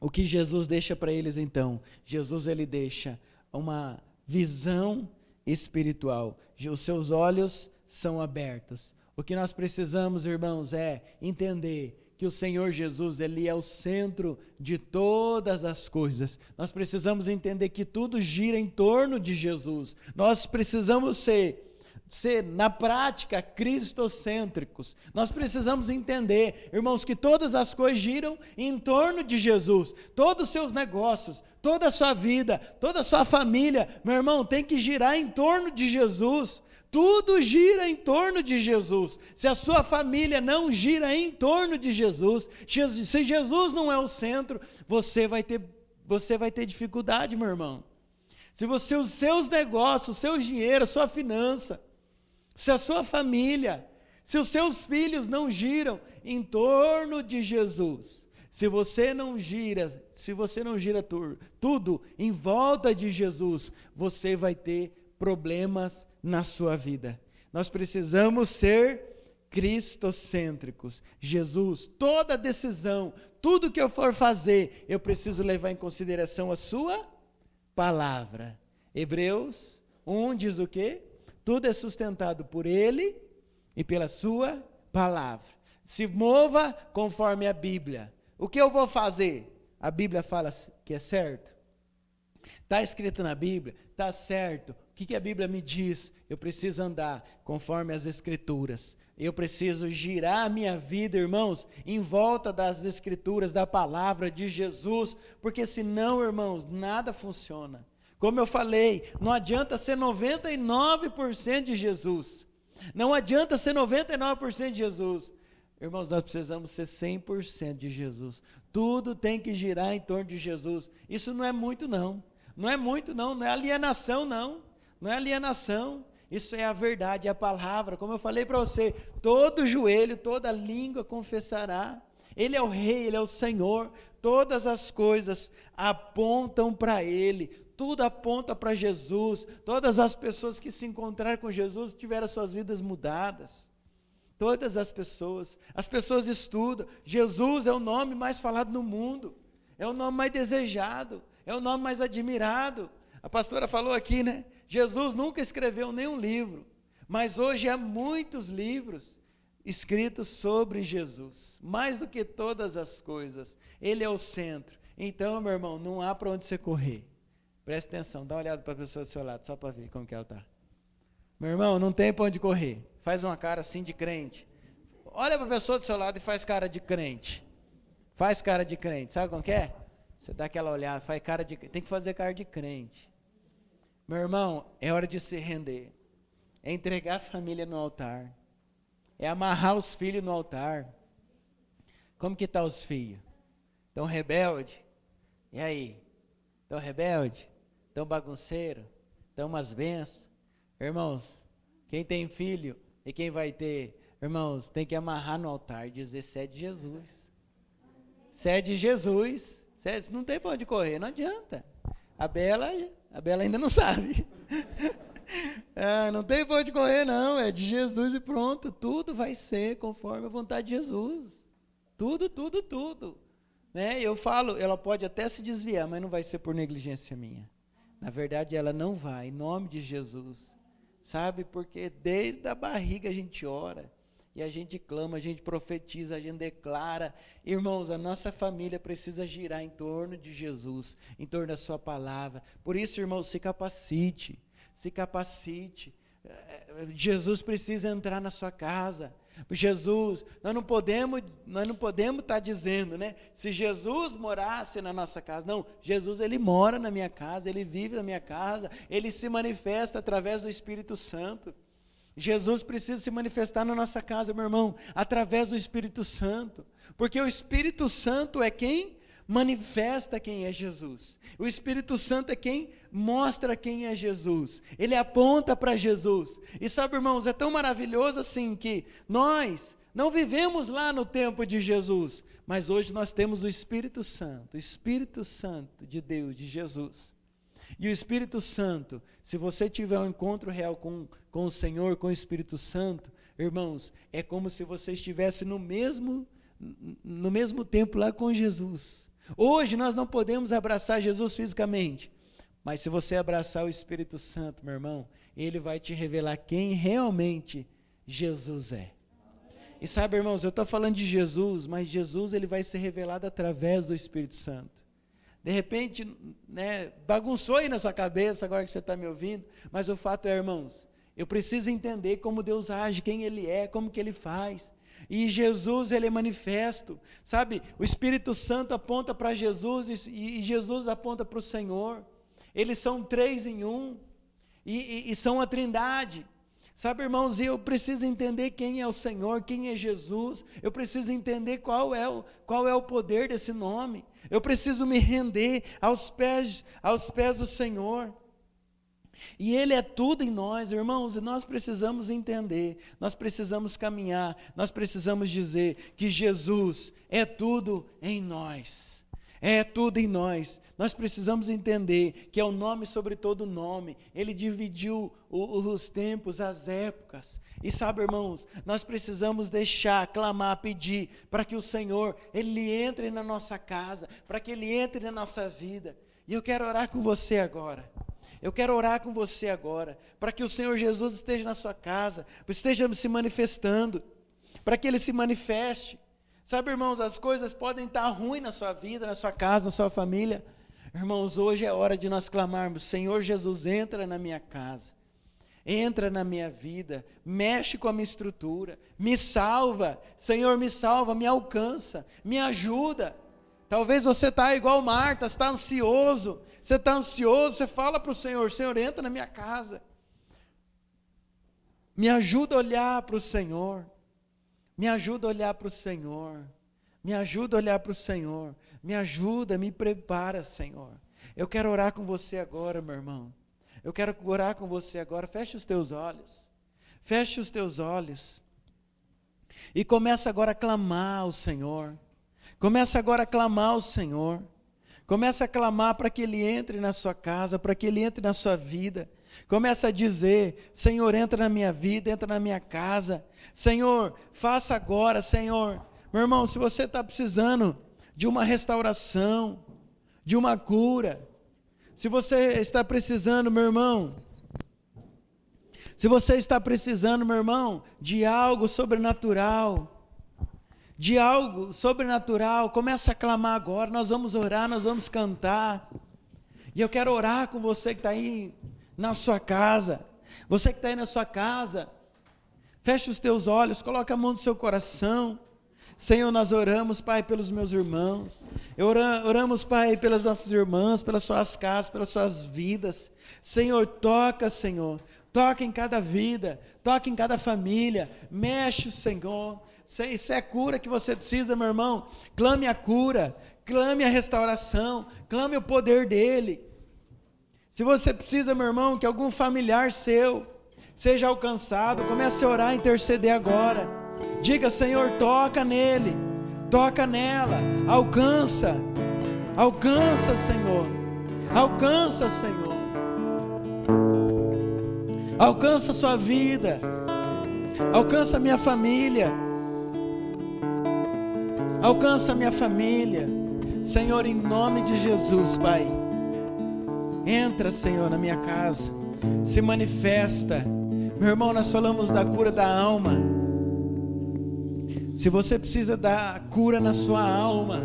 O que Jesus deixa para eles então? Jesus, ele deixa uma visão espiritual. Os seus olhos são abertos. O que nós precisamos, irmãos, é entender que o Senhor Jesus, Ele é o centro de todas as coisas. Nós precisamos entender que tudo gira em torno de Jesus. Nós precisamos ser na prática, cristocêntricos. Nós precisamos entender, irmãos, que todas as coisas giram em torno de Jesus. Todos os seus negócios, toda a sua vida, toda a sua família, meu irmão, tem que girar em torno de Jesus. Tudo gira em torno de Jesus. Se a sua família não gira em torno de Jesus, se Jesus não é o centro, você vai ter dificuldade, meu irmão. Se os seus negócios, o seu dinheiro, a sua finança, se a sua família, se os seus filhos não giram em torno de Jesus, se você não gira tudo em volta de Jesus, você vai ter problemas na sua vida. Nós precisamos ser cristocêntricos. Jesus, toda decisão, tudo que eu for fazer, eu preciso levar em consideração a sua palavra. Hebreus 1 diz o quê? Tudo é sustentado por Ele e pela sua palavra. Se mova conforme a Bíblia. O que eu vou fazer? A Bíblia fala que é certo? Está escrito na Bíblia? Está certo. O que a Bíblia me diz? Eu preciso andar conforme as Escrituras. Eu preciso girar a minha vida, irmãos, em volta das Escrituras, da palavra de Jesus, porque senão, irmãos, nada funciona. Como eu falei, não adianta ser 99% de Jesus. Não adianta ser 99% de Jesus. Irmãos, nós precisamos ser 100% de Jesus. Tudo tem que girar em torno de Jesus. Isso não é muito não. Não é muito não, não é alienação não. Não é alienação. Isso é a verdade, é a palavra. Como eu falei para você, todo joelho, toda língua confessará. Ele é o Rei, Ele é o Senhor. Todas as coisas apontam para Ele. Tudo aponta para Jesus. Todas as pessoas que se encontraram com Jesus tiveram suas vidas mudadas. Todas as pessoas estudam. Jesus é o nome mais falado no mundo. É o nome mais desejado. É o nome mais admirado. A pastora falou aqui, né? Jesus nunca escreveu nenhum livro, mas hoje há muitos livros escritos sobre Jesus, mais do que todas as coisas, Ele é o centro. Então, meu irmão, não há para onde você correr. Preste atenção, dá uma olhada para a pessoa do seu lado, só para ver como que ela está. Meu irmão, não tem para onde correr. Faz uma cara assim de crente. Olha para a pessoa do seu lado e faz cara de crente. Faz cara de crente, sabe como que é? Você dá aquela olhada, faz cara de crente. Tem que fazer cara de crente. Meu irmão, é hora de se render. É entregar a família no altar. É amarrar os filhos no altar. Como que estão os filhos? Estão rebeldes? E aí? Estão rebeldes? Estão bagunceiros? Estão umas bênçãos? Irmãos, quem tem filho e quem vai ter, irmãos, tem que amarrar no altar e dizer: "Você é de Jesus. Você é de Jesus. Você não tem para onde correr, não adianta." A Bela ainda não sabe. Não tem para onde correr não, é de Jesus e pronto. Tudo vai ser conforme a vontade de Jesus. Tudo. Né? Eu falo, ela pode até se desviar, mas não vai ser por negligência minha. Na verdade, ela não vai, em nome de Jesus. Sabe, porque desde a barriga a gente ora. E a gente clama, a gente profetiza, a gente declara. Irmãos, a nossa família precisa girar em torno de Jesus, em torno da sua palavra. Por isso, irmãos, se capacite. Jesus precisa entrar na sua casa. Jesus, nós não podemos estar dizendo, né? Se Jesus morasse na nossa casa. Não, Jesus, Ele mora na minha casa, Ele vive na minha casa, Ele se manifesta através do Espírito Santo. Jesus precisa se manifestar na nossa casa, meu irmão, através do Espírito Santo, porque o Espírito Santo é quem manifesta quem é Jesus, o Espírito Santo é quem mostra quem é Jesus, ele aponta para Jesus. E sabe, irmãos, é tão maravilhoso assim que nós não vivemos lá no tempo de Jesus, mas hoje nós temos o Espírito Santo de Deus, de Jesus. E o Espírito Santo, se você tiver um encontro real com o Senhor, com o Espírito Santo, irmãos, é como se você estivesse no mesmo tempo lá com Jesus. Hoje nós não podemos abraçar Jesus fisicamente, mas se você abraçar o Espírito Santo, meu irmão, ele vai te revelar quem realmente Jesus é. E sabe, irmãos, eu estou falando de Jesus, mas Jesus ele vai ser revelado através do Espírito Santo. De repente, né, bagunçou aí na sua cabeça agora que você está me ouvindo, mas o fato é, irmãos, eu preciso entender como Deus age, quem Ele é, como que Ele faz. E Jesus, Ele é manifesto, sabe? O Espírito Santo aponta para Jesus e Jesus aponta para o Senhor. Eles são 3 em 1 e são a Trindade. Sabe, irmãos, eu preciso entender quem é o Senhor, quem é Jesus. Eu preciso entender qual é o poder desse nome. Eu preciso me render aos pés do Senhor. E Ele é tudo em nós, irmãos, e nós precisamos entender, nós precisamos caminhar, nós precisamos dizer que Jesus é tudo em nós. É tudo em nós. Nós precisamos entender que é o nome sobre todo nome. Ele dividiu os tempos, as épocas. E sabe, irmãos, nós precisamos deixar, clamar, pedir para que o Senhor, Ele entre na nossa casa, para que Ele entre na nossa vida. E eu quero orar com você agora. Para que o Senhor Jesus esteja na sua casa, esteja se manifestando, para que Ele se manifeste. Sabe, irmãos, as coisas podem estar ruins na sua vida, na sua casa, na sua família. Irmãos, hoje é hora de nós clamarmos: Senhor Jesus, entra na minha casa, entra na minha vida, mexe com a minha estrutura, me salva, Senhor, me salva, me alcança, me ajuda. Talvez você está igual Marta, está ansioso, você fala para o Senhor: Senhor, entra na minha casa, me ajuda a olhar para o Senhor. Me ajuda a olhar para o Senhor. Me ajuda a olhar para o Senhor. Me ajuda, me prepara, Senhor. Eu quero orar com você agora, meu irmão. Eu quero orar com você agora. Feche os teus olhos. Feche os teus olhos. E começa agora a clamar ao Senhor. Começa agora a clamar ao Senhor. Começa a clamar para que Ele entre na sua casa, para que Ele entre na sua vida. Começa a dizer: Senhor, entra na minha vida, entra na minha casa. Senhor, faça agora, Senhor. Meu irmão, se você está precisando de uma restauração, de uma cura, se você está precisando, meu irmão, se você está precisando, meu irmão, de algo sobrenatural, começa a clamar agora. Nós vamos orar, nós vamos cantar. E eu quero orar com você que está aí na sua casa. Você que está aí na sua casa, feche os teus olhos, coloca a mão no seu coração. Senhor, nós oramos, Pai, pelos meus irmãos. Oramos, Pai, pelas nossas irmãs, pelas suas casas, pelas suas vidas. Senhor, toca, Senhor. Toca em cada vida, toca em cada família. Mexe, Senhor. Se é cura que você precisa, meu irmão, clame a cura, clame a restauração, clame o poder dEle. Se você precisa, meu irmão, que algum familiar seu seja alcançado, comece a orar, interceder agora. Diga: Senhor, toca nele, toca nela, alcança, Senhor, alcança, Senhor, alcança a sua vida, alcança a minha família, alcança a minha família, Senhor, em nome de Jesus, Pai. Entra, Senhor, na minha casa, se manifesta. Meu irmão, nós falamos da cura da alma. Se você precisa da cura na sua alma,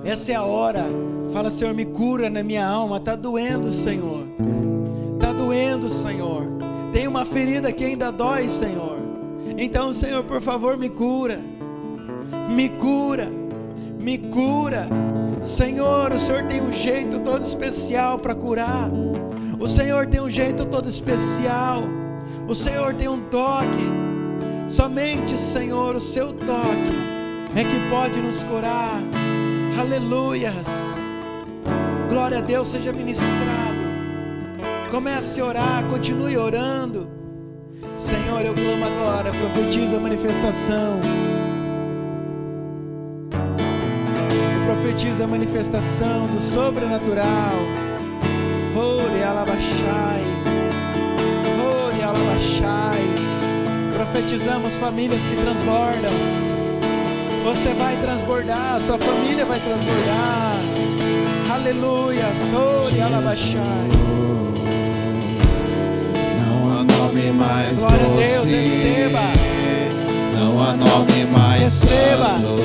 essa é a hora. Fala: Senhor, me cura na minha alma. Está doendo, Senhor. Está doendo, Senhor. Tem uma ferida que ainda dói, Senhor. Então, Senhor, por favor, me cura. Me cura. Me cura. Senhor, o Senhor tem um jeito todo especial para curar. O Senhor tem um jeito todo especial. O Senhor tem um toque. Somente, Senhor, o seu toque é que pode nos curar. Aleluias. Glória a Deus, seja ministrado. Comece a orar, continue orando. Senhor, eu clamo agora, profetizo a manifestação. Profetiza a manifestação do sobrenatural. Ore alabashai, ore alabashai. Profetizamos famílias que transbordam. Você vai transbordar, sua família vai transbordar. Aleluia, ore alabashai. Não há nome mais doce. Glória a Deus, receba. Não há nome mais receba. santo.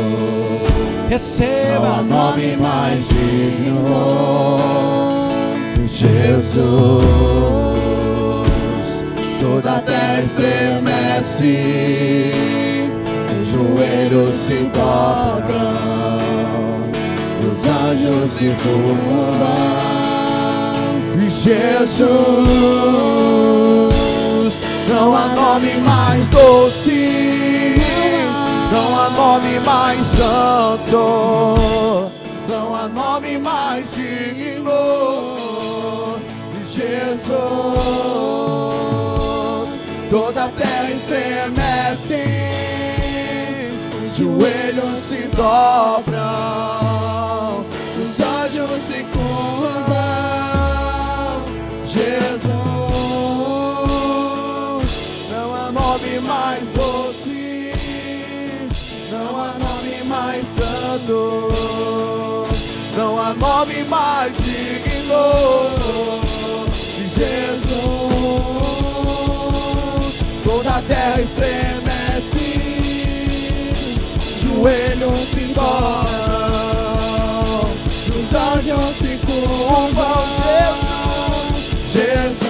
Receba. Não há nome mais digno. Jesus, toda a terra estremece, os joelhos se dobram, os anjos se curvam. Jesus, não há nome mais doce, não há nome mais santo, não há nome mais digno. Jesus, toda a terra estremece, os joelhos se dobram, os anjos se curvam. Jesus, não há nome mais doce, não há nome mais santo, não há nome mais digno. Jesus, toda a terra estremece, joelhos se dobram, os anjos se curvam. Jesus,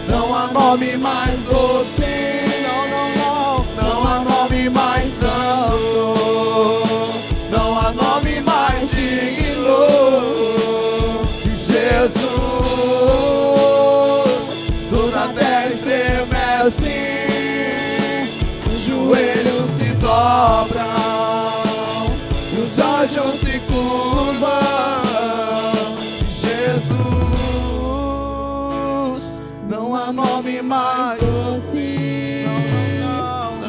não há nome mais doce, não há nome mais santo, não há nome mais digno. Jesus, toda a terra estremece, dobram, e os anjos se curvam. Jesus, não há nome mais doce,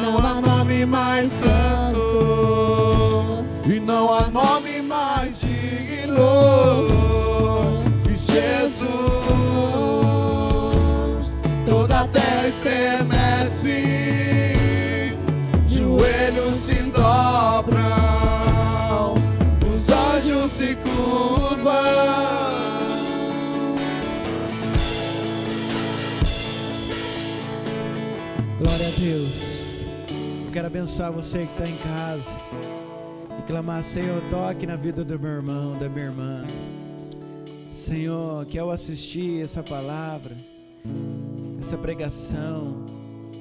não há nome mais santo, e não há nome mais digno que Jesus. Toda a terra estremece, joelhos se dobram, os anjos se curvam. Glória a Deus. Eu quero abençoar você que está em casa e clamar: Senhor, toque na vida do meu irmão, da minha irmã. Senhor, que ao assistir essa palavra, essa pregação,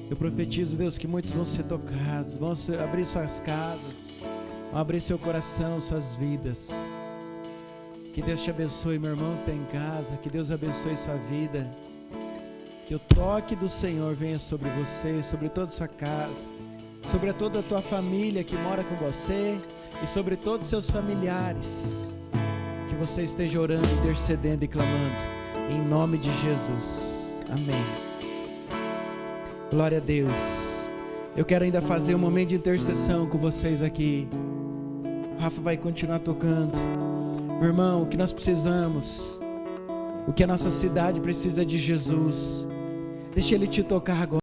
eu profetizo, Deus, que muitos vão ser tocados, vão abrir suas casas, vão abrir seu coração, suas vidas. Que Deus te abençoe, meu irmão que está em casa, que Deus abençoe sua vida. Que o toque do Senhor venha sobre você, sobre toda a sua casa, sobre toda a tua família que mora com você e sobre todos os seus familiares. Que você esteja orando, intercedendo e clamando, em nome de Jesus. Amém. Glória a Deus. Eu quero ainda fazer um momento de intercessão com vocês aqui. O Rafa vai continuar tocando. Meu irmão, o que nós precisamos, o que a nossa cidade precisa é de Jesus. Deixa Ele te tocar agora.